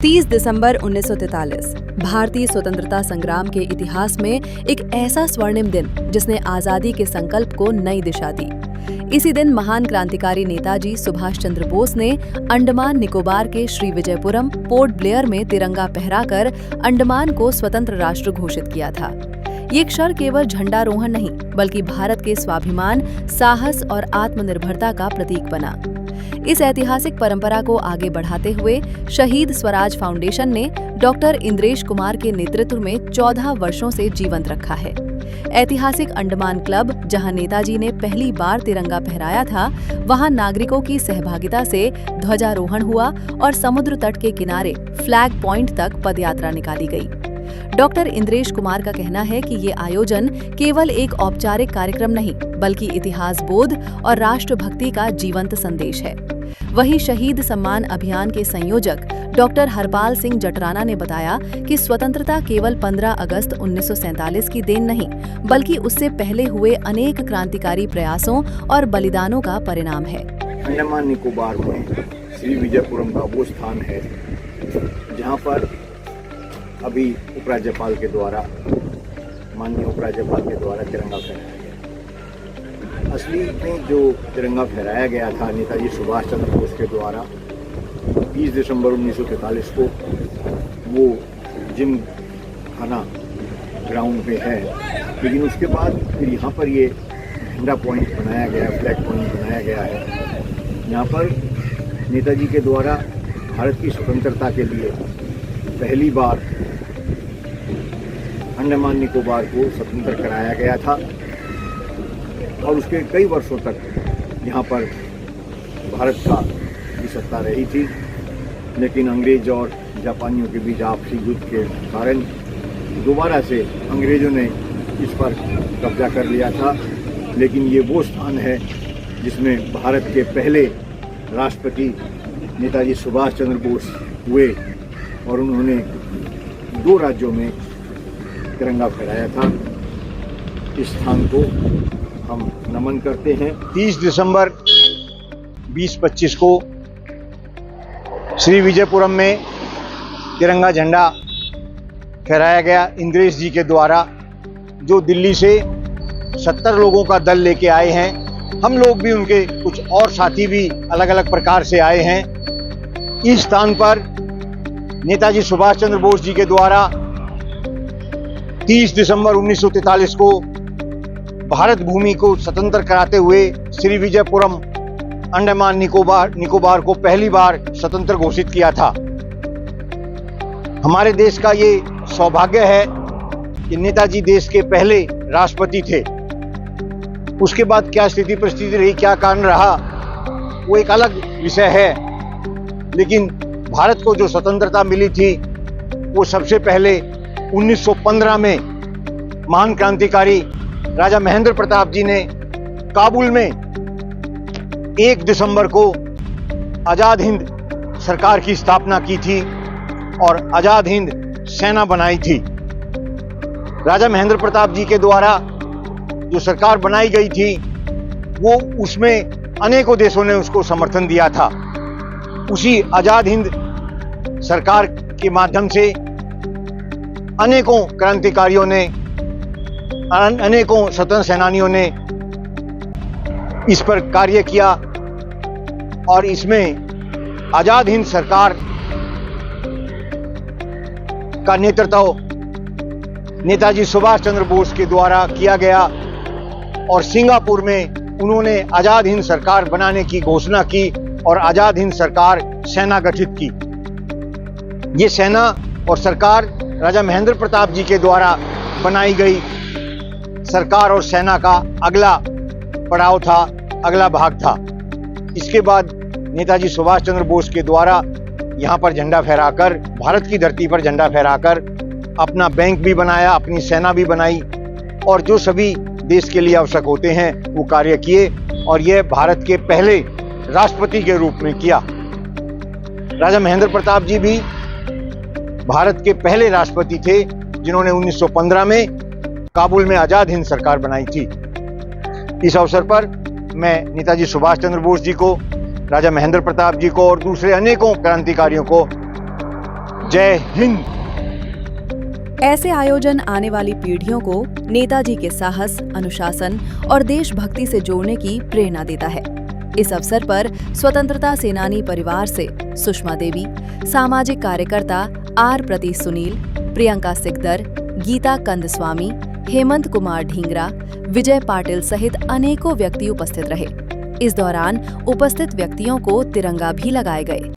30 दिसंबर 1943 भारतीय स्वतंत्रता संग्राम के इतिहास में एक ऐसा स्वर्णिम दिन जिसने आजादी के संकल्प को नई दिशा दी। इसी दिन महान क्रांतिकारी नेताजी सुभाष चंद्र बोस ने अंडमान निकोबार के श्रीविजयपुरम पोर्ट ब्लेयर में तिरंगा फहराकर अंडमान को स्वतंत्र राष्ट्र घोषित किया था। ये क्षण केवल झंडारोहण नहीं बल्कि भारत के स्वाभिमान, साहस और आत्मनिर्भरता का प्रतीक बना। इस ऐतिहासिक परंपरा को आगे बढ़ाते हुए शहीद स्वराज फाउंडेशन ने डॉक्टर इंद्रेश कुमार के नेतृत्व में 14 वर्षों से जीवंत रखा है। ऐतिहासिक अंडमान क्लब, जहां नेताजी ने पहली बार तिरंगा फहराया था, वहां नागरिकों की सहभागिता से ध्वजारोहण हुआ और समुद्र तट के किनारे फ्लैग पॉइंट तक पदयात्रा निकाली गई। डॉक्टर इंद्रेश कुमार का कहना है कि ये आयोजन केवल एक औपचारिक कार्यक्रम नहीं बल्कि इतिहास बोध और राष्ट्रभक्ति का जीवंत संदेश है। वहीं शहीद सम्मान अभियान के संयोजक डॉक्टर हरपाल सिंह जटराना ने बताया कि स्वतंत्रता केवल 15 अगस्त 1947 की देन नहीं बल्कि उससे पहले हुए अनेक क्रांतिकारी प्रयासों और बलिदानों का परिणाम है। अंडमान निकोबार में श्रीविजयपुरम का वो स्थान है जहाँ पर अभी उपराज्यपाल के द्वारा, माननीय उपराज्यपाल के द्वारा तिरंगा फहराया गया। असली में जो तिरंगा फहराया गया था नेताजी सुभाष चंद्र बोस के द्वारा 30 दिसंबर 1943 को, वो जिम खाना ग्राउंड पे है, लेकिन उसके बाद फिर यहाँ पर ये झंडा पॉइंट बनाया गया, फ्लैग पॉइंट बनाया गया है। यहाँ पर नेताजी के द्वारा भारत की स्वतंत्रता के लिए पहली बार अंडमान निकोबार को स्वतंत्र कराया गया था और उसके कई वर्षों तक यहाँ पर भारत की सत्ता रही थी, लेकिन अंग्रेज और जापानियों के बीच आपसी युद्ध के कारण दोबारा से अंग्रेजों ने इस पर कब्जा कर लिया था। लेकिन ये वो स्थान है जिसमें भारत के पहले राष्ट्रपति नेताजी सुभाष चंद्र बोस हुए और उन्होंने 2 राज्यों में तिरंगा फहराया था। इस स्थान को हम नमन करते हैं। 30 दिसंबर 2025 को श्रीविजयपुरम में तिरंगा झंडा फहराया गया इंद्रेश जी के द्वारा, जो दिल्ली से 70 लोगों का दल लेके आए हैं। हम लोग भी, उनके कुछ और साथी भी अलग अलग प्रकार से आए हैं। इस स्थान पर नेताजी सुभाष चंद्र बोस जी के द्वारा 30 दिसंबर 1943 को भारत भूमि को स्वतंत्र कराते हुए श्रीविजयपुरम अंडमान निकोबार को पहली बार स्वतंत्र घोषित किया था। हमारे देश का ये सौभाग्य है कि नेताजी देश के पहले राष्ट्रपति थे। उसके बाद क्या स्थिति परिस्थिति रही, क्या कारण रहा, वो एक अलग विषय है, लेकिन भारत को जो स्वतंत्रता मिली थी वो सबसे पहले 1915 में महान क्रांतिकारी राजा महेंद्र प्रताप जी ने काबुल में 1 दिसंबर को आजाद हिंद सरकार की स्थापना की थी और आजाद हिंद सेना बनाई थी। राजा महेंद्र प्रताप जी के द्वारा जो सरकार बनाई गई थी वो, उसमें अनेकों देशों ने उसको समर्थन दिया था। उसी आजाद हिंद सरकार के माध्यम से अनेकों क्रांतिकारियों ने, अनेकों स्वतंत्र सेनानियों ने इस पर कार्य किया और इसमें आजाद हिंद सरकार का नेतृत्व नेताजी सुभाष चंद्र बोस के द्वारा किया गया और सिंगापुर में उन्होंने आजाद हिंद सरकार बनाने की घोषणा की और आजाद हिंद सरकार सेना गठित की। ये सेना और सरकार राजा महेंद्र प्रताप जी के द्वारा बनाई गई सरकार और सेना का अगला पड़ाव था, अगला भाग था। इसके बाद नेताजी सुभाष चंद्र बोस के द्वारा यहाँ पर झंडा फहराकर, भारत की धरती पर झंडा फहराकर अपना बैंक भी बनाया, अपनी सेना भी बनाई और जो सभी देश के लिए आवश्यक होते हैं वो कार्य किए और यह भारत के पहले राष्ट्रपति के रूप में किया। राजा महेंद्र प्रताप जी भी भारत के पहले राष्ट्रपति थे जिन्होंने 1915 में काबुल में आजाद हिंद सरकार बनाई थी। इस अवसर पर मैं नेताजी सुभाष चंद्र बोस जी को, राजा महेंद्र प्रताप जी को और दूसरे अनेकों क्रांतिकारियों को जय हिंद। ऐसे आयोजन आने वाली पीढ़ियों को नेताजी के साहस, अनुशासन और देशभक्ति से जोड़ने की प्रेरणा देता है। इस अवसर पर स्वतंत्रता सेनानी परिवार से सुषमा देवी, सामाजिक कार्यकर्ता आर प्रति सुनील, प्रियंका सिकदर, गीता कंदस्वामी, हेमंत कुमार ढींगरा, विजय पाटिल सहित अनेकों व्यक्ति उपस्थित रहे। इस दौरान उपस्थित व्यक्तियों को तिरंगा भी लगाए गए।